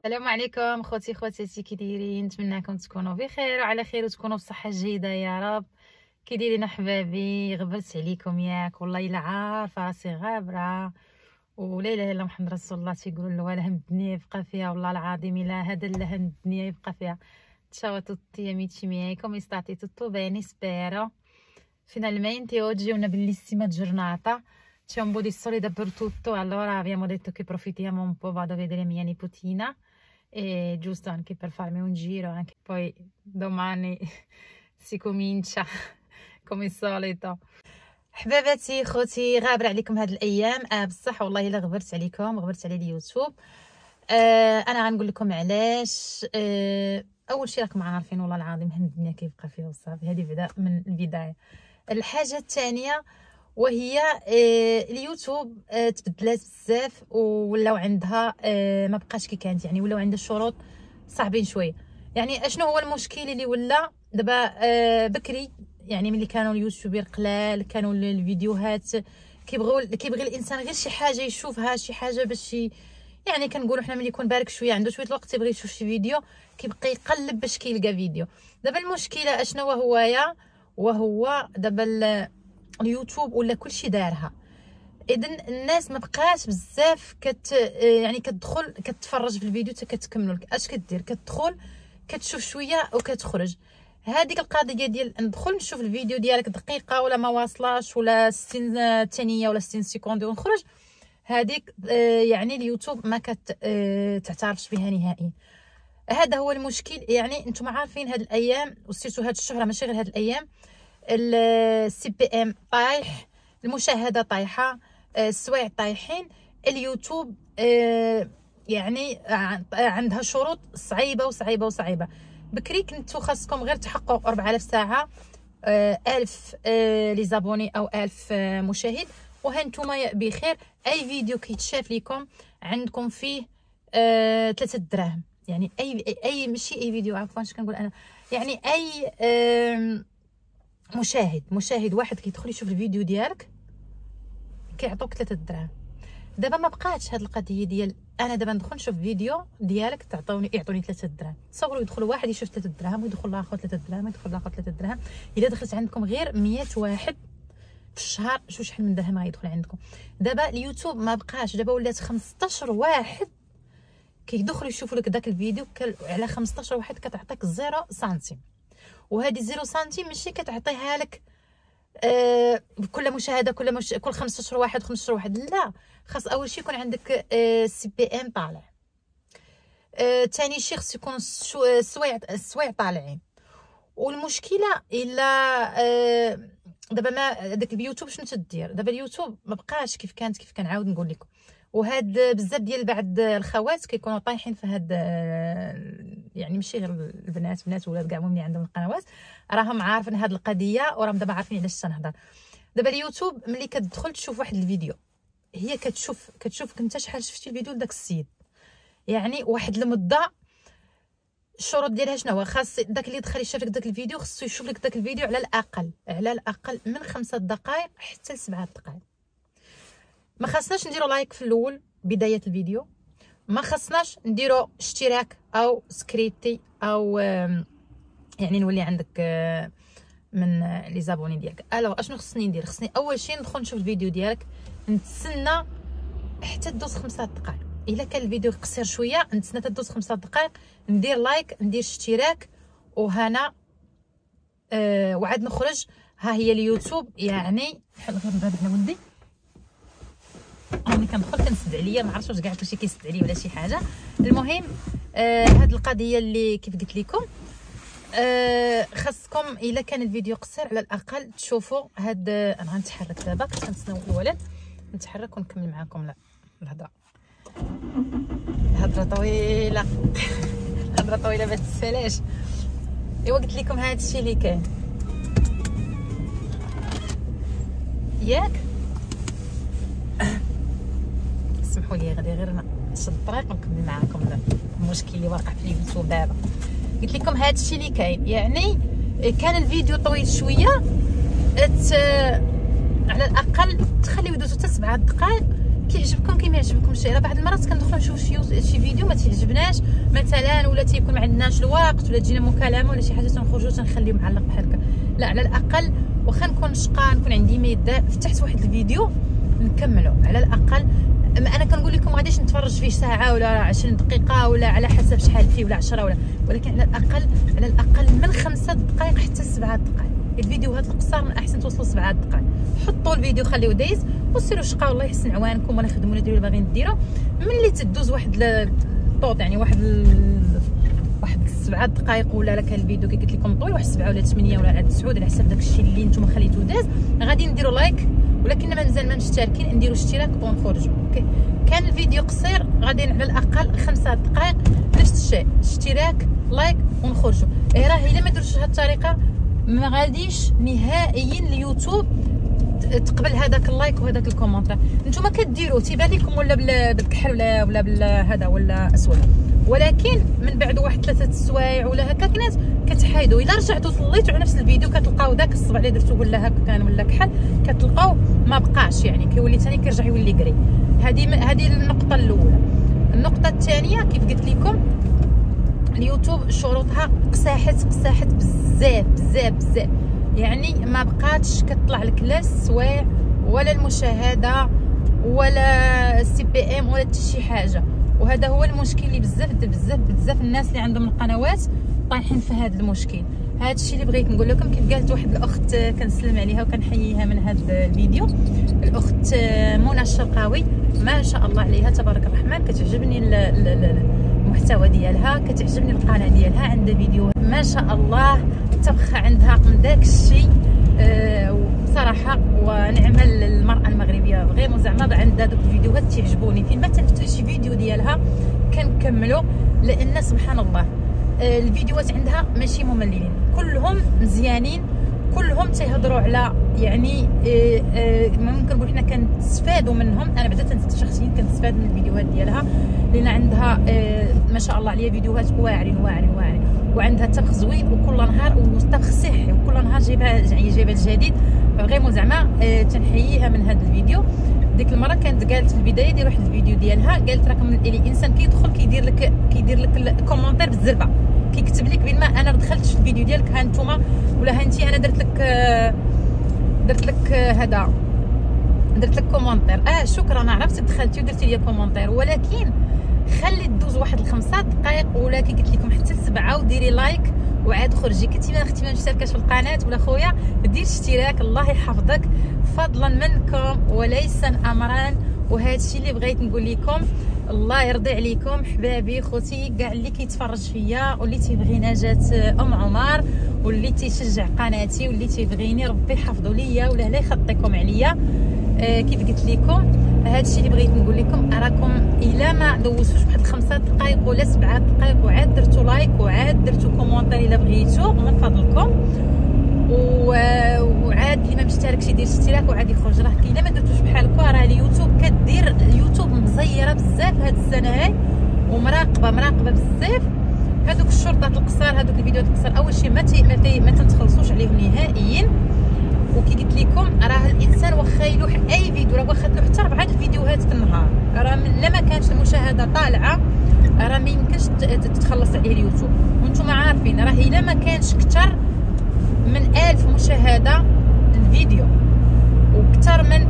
السلام عليكم خواتاتي، كي دايرين؟ نتمنىكم تكونوا بخير وعلى خير وتكونوا بصحه جيده يا رب. كي دايرين احبابي؟ غبرت عليكم ياك، والله الا عارفه راسي غابره، ولا اله الا محمد رسول الله تيقولوا له لا هم الدنيا يبقى فيها، والله العظيم الا هذا لا هم الدنيا يبقى فيها. Ciao a tutti amici miei, come state? Tutto bene, spero. Finalmente oggi è una bellissima giornata, c'è un po' di sole dappertutto, allora abbiamo detto che approfittiamo un po', vado a vedere mia nipotina, e giusto anche per farmi un giro, anche poi domani si comincia come al solito. حباباتي خوتي، غابره عليكم هاد الايام بصح والله الا غبرت عليكم، غبرت على اليوتيوب. انا غنقول لكم علاش. اول شيء راكم عارفين والله العظيم هم الدنيا كيبقى فيها وصافي، هذه بدا من البدايه. الحاجه الثانيه وهي اليوتيوب تبدلات بزاف ولاو عندها ما بقاش كي كانت، يعني ولاو عندها شروط صعبين شويه. يعني اشنو هو المشكل اللي ولا دابا؟ بكري يعني ملي كانوا اليوتيوبر قلال، كانوا الفيديوهات كيبغي الانسان غير شي حاجه يشوفها، شي حاجه باش يعني كنقولوا حنا ملي يكون بارك شويه عنده شويه الوقت يبغي يشوف شي فيديو، كيبقى يقلب باش كيلقى فيديو. دابا المشكله اشنو وهو دابا اليوتيوب ولا كلشي دارها، اذن الناس ما بقاش بزاف يعني كتدخل كتفرج في الفيديو حتى كتكملوا. اش كدير؟ كتدخل كتشوف شويه وكتخرج. هذيك القضيه ديال ندخل نشوف الفيديو ديالك دقيقه ولا ما واصلاش ولا 60 ثانيه ولا 60 سكوند ونخرج، هذيك يعني اليوتيوب ما كتعترفش بها نهائيا. هذا هو المشكل. يعني انتم عارفين هاد الايام وسيرتو هاد الشهره، ماشي غير هاد الايام، السي بي ام طايح، المشاهده طايحه، السوايع طايحين. اليوتيوب يعني عندها شروط صعيبه وصعيبه وصعيبه. بكري كنتو خاصكم غير تحققوا 4000 ساعه، 1000 لي زابوني او 1000 مشاهد، وها نتوما بخير. اي فيديو كيتشاف لكم عندكم فيه 3 دراهم. يعني اي ماشي اي فيديو، عفوا اش كنقول انا، يعني اي مشاهد واحد كيدخل يشوف الفيديو ديالك كيعطوك 3 دراهم. دابا ما بقاتش هاد القضيه ديال انا دابا ندخل نشوف فيديو ديالك يعطوني 3 دراهم. تصوروا يدخل واحد يشوف 3 دراهم، ويدخل الاخر 3 دراهم، ويدخل الاخر 3 دراهم. الا دخلت عندكم غير 100 واحد في الشهر، شحال من درهم غيدخل عندكم؟ دابا اليوتيوب ما بقاش، دابا ولات 15 واحد كيدخلوا يشوفوا لك داك الفيديو، على 15 واحد كتعطيك 0 سنتيم. وهذه 0 سنتيم ماشي كتعطيها لك كل مشاهده كل 15 واحد 15 واحد، لا، خاص اول شيء يكون عندك سي بي ام طالع، ثاني شيء خص يكون السوايع طالعين. والمشكله الا دابا ما داك اليوتيوب شنو تدير؟ دابا اليوتيوب ما بقاش كيف كان عاود نقول لكم. وهاد بزاف ديال بعض الخوات كيكونوا طايحين في هاد، يعني ماشي غير البنات، بنات ولاد كاع اللي عندهم القنوات راهم عارفين هاد القضيه، وراهم دابا عارفين علاش تنهضر. دابا اليوتيوب ملي كتدخل تشوف واحد الفيديو، هي كتشوفك انت شحال شفتي الفيديو لداك السيد، يعني واحد المده. الشروط ديالها شنو هو؟ خاص داك اللي دخل يشوف لك داك الفيديو خصو يشوف لك داك الفيديو على الاقل من 5 دقائق حتى ل7 دقائق. ما خاصناش نديرو لايك في الاول بدايه الفيديو، ما خاصناش نديرو اشتراك او سكريبتي او يعني نولي عندك من لي زابوني ديالك. الو اشنو خصني ندير؟ خصني اول شيء ندخل نشوف الفيديو ديالك، نتسنى حتى دوز 5 دقائق. الا كان الفيديو قصير شويه نتسنى حتى دوز 5 دقائق، ندير لايك، ندير اشتراك، وهنا وعاد نخرج. ها هي اليوتيوب. يعني بحال غير نبعد على ولدي، انا كندخل كنسد عليا، ما عرفتش واش كاع كلشي كيسد عليا ولا شي حاجه. المهم هاد القضيه اللي كيف قلت لكم، خاصكم الا كان الفيديو قصير على الاقل تشوفوا هاد. انا غنتحرك دابا، كنت كنتسناو الولد نتحرك ونكمل معكم. لا الهضره طويله الهضره طويله ما تسالاش. ايوا قلت لكم هذا الشيء اللي كاين ياك. سمحوا لي غادي غير نشد الطريق ونكمل معكم المشكل اللي واقع في اليوتيوب دابا. قلت لكم هذا الشيء اللي كاين، يعني كان الفيديو طويل شويه على الاقل تخليو يدوزو حتى 7 دقائق كيعجبكم كي ما يعجبكمش. راه بعض المرات كندخلوا نشوف شي فيديو ما تعجبناش مثلا، ولا تيكون ما عندناش الوقت، ولا تجينا مكالمه ولا شي حاجه تنخرجوا تنخليو معلق بحال هكا. لا، على الاقل واخا نكون شقا نكون عندي ميده فتحت واحد الفيديو نكملو. على الاقل انا كنقول لكم غاديش نتفرج فيه ساعه ولا 20 دقيقه ولا على حسب شحال فيه ولا 10 ولا، ولكن على الاقل من 5 دقائق حتى 7 دقائق. الفيديوهات القصار من احسن توصلوا 7 دقائق. حطوا الفيديو خليوه دايز وسيروا شقاو الله يحسن عوانكم ولا خدموا ديروا اللي باغيين ديروا. ملي تدوز واحد الطوط يعني واحد 7 دقائق ولا لك الفيديو كي قلت لكم طويل واحد 7 ولا 8 ولا 9 على حسب داكشي اللي نتوما خليتو داز، غادي نديروا لايك، ولكن مازال ما مشتركين نديروا اشتراك ونخرجوا. اوكي، كان الفيديو قصير غادي على الاقل 5 دقائق نفس الشيء، اشتراك لايك ونخرجوا. راه الا ما درتوش هذه الطريقه ما غاديش نهائيا اليوتيوب تقبل هذاك اللايك وهذاك الكومونتير. نتوما كديروا تيبان لكم ولا بالكحل ولا بالهذا ولا اسود، ولكن من بعد واحد 3 سوايع ولا هكا كي ناس كتحايدوا. الا رجعتوا صليتوا على نفس الفيديو كتلقاو داك الصبع اللي درتو ولا هكا كان ولا كحل كتلقاو ما بقاش، يعني كيولي ثاني كيرجع يولي كري. هذه النقطه الاولى. النقطه الثانيه كيف قلت لكم اليوتيوب شروطها قساحت بزاف بزاف بزاف، يعني ما بقاتش كتطلع لك لا السوايع ولا المشاهده ولا السي بي ام ولا حتى شي حاجه. وهذا هو المشكل اللي بزاف الناس اللي عندهم القنوات طايحين في هذا المشكل. هذا الشيء اللي بغيت نقول لكم. كيف قالت واحد الاخت كنسلم عليها وكنحييها من هذا الفيديو، الاخت منى الشرقاوي، ما شاء الله عليها تبارك الرحمن، كتعجبني المحتوى ديالها، كتعجبني القناه ديالها، عندها فيديو ما شاء الله الطبخ عندها من داك الشيء بصراحه. ونعم المراه المغربيه غير زعما عندها دوك الفيديوهات تيعجبوني، فين ما تنفتح شي فيديو ديالها كنكملو، لان سبحان الله الفيديوهات عندها ماشي مملين، كلهم مزيانين، كلهم تيهضروا على يعني ممكن نقول حنا كنستفادوا منهم. انا بعدا شخصيا كنستفاد من الفيديوهات ديالها، لان عندها ما شاء الله عليها فيديوهات واعرين وعندها طبخ زوين وكل نهار، وطبخ صحي وكل نهار جايبه الجديد. غير زعما تنحييها من هذا الفيديو. ديك المره كانت قالت في البدايه ديال واحد الفيديو ديالها، قالت راكم الانسان كيدخل كيدير لك الكومونتير بالزربه، كيكتب لك بين ما انا دخلت في الفيديو ديالك ها نتوما ولا ها انت انا درت لك هذا درت لك كومونتير، شكرا عرفتي دخلتي ودرتي لي كومونتير، ولكن خلي تدوز واحد 5 دقائق ولا كي قلت لكم حتى 7 وديري لايك وعاد خرجي. كنتي ما اختي ما مشتركاش في القناه ولا خويا دير اشتراك، الله يحفظك فضلا منكم وليس امرا. وهذا الشيء اللي بغيت نقول لكم، الله يرضي عليكم حبابي خوتي كاع اللي كيتفرج فيا واللي تيبغي نجاة عمر واللي تيشجع قناتي واللي تيبغيني، ربي يحفظوا ليا ولا لا يخطيكم عليا. كيف قلت لكم هذا الشيء اللي بغيت نقول لكم، راكم الا ما دوزتوش واحد 5 دقائق ولا 7 دقائق وعاد درتو لايك وعاد درتو كومونتير الا بغيتو من فضلكم، وعاد اللي ما مشتركش يدير اشتراك وعاد يخرج. راه الا ما درتوش بحالكم راه اليوتيوب كدير اليوتيوب مزيره بزاف هاد السنه هاي ومراقبه بزاف. هذوك الشرطات القصار هذوك الفيديوهات القصار اول شيء ما تنتخلصوش عليهم نهائيا. وكي قلت لكم راه الانسان واخا يلوح اي فيديو، راه واخا تلوح حتى 4 الفيديوهات في النهار، راه لما كانت المشاهده طالعه راه ما يمكنش تتخلص عليه اليوتيوب. وانتم عارفين راه الا ما كانش كثر من 1000 مشاهده الفيديو وكثر من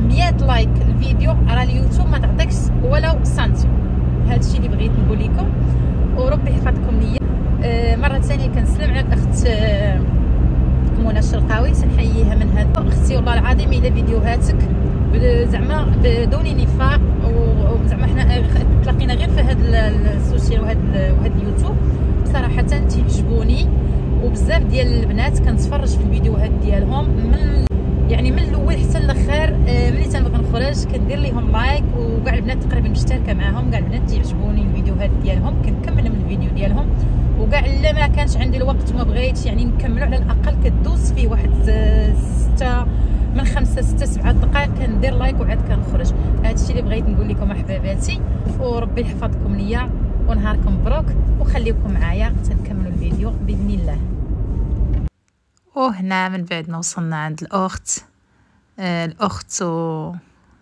100 لايك الفيديو، راه اليوتيوب ما تعطيكش ولو سنتيم. هذا الشيء اللي بغيت نقول لكم، وربي يحفظكم ليا. مره ثانيه كنسلم على الاخت منى الشرقاوي، تنحييها من هذا اختي والله العظيم الى فيديوهاتك زعما بدون نفاق، وزعما حنا تلاقينا غير في هذا السوشيال وهذا اليوتيوب بصراحه تعجبوني. وبزاف ديال البنات كنتفرج في الفيديوهات ديالهم من الاول حتى الاخر، ملي تنبغي نخرج كندير لهم لايك، وكاع البنات تقريبا مشتركه معاهم، كاع البنات تيعجبوني الفيديوهات ديالهم كنكمل من الفيديو ديالهم. وكاع الا ما كانش عندي الوقت وما بغيتش نكملو على الاقل كدوز فيه واحد 5 6 7 دقائق كندير لايك وعاد كنخرج. هذا الشيء اللي بغيت نقول لكم احباباتي، وربي يحفظكم ليا ونهاركم مبروك، وخليكم معايا تنكملوا الفيديو باذن الله. وهنا من بعد ما وصلنا عند الاخت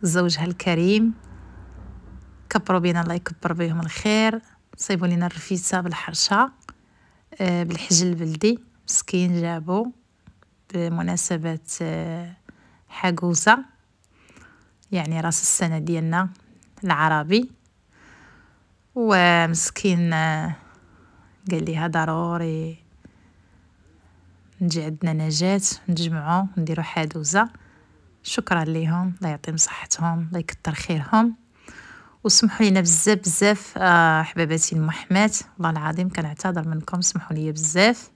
زوجها الكريم، كبروا بينا الله يكبر بهم الخير. صيبوا لينا الرفيسه بالحرشه بالحج البلدي مسكين جابو بمناسبه حاجوزه، يعني راس السنه ديالنا العربي. ومسكين قال لي ضروري نجي عندنا نجاة نجمعوا نديروا حادوزه. شكرا ليهم، الله يعطيهم صحتهم، الله يكثر خيرهم. وسمحوا لينا بزاف بزاف حباباتي المحمات، والله العظيم كنعتذر منكم، سمحوا لي بزاف.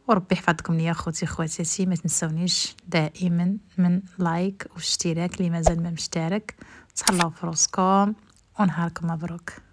وربي يحفظكم ليا خوتي خواتاتي. ما تنسونيش دائما من لايك واشتراك اللي مازال ما مشترك. تهلاو في روسكم ونهاركم مبروك.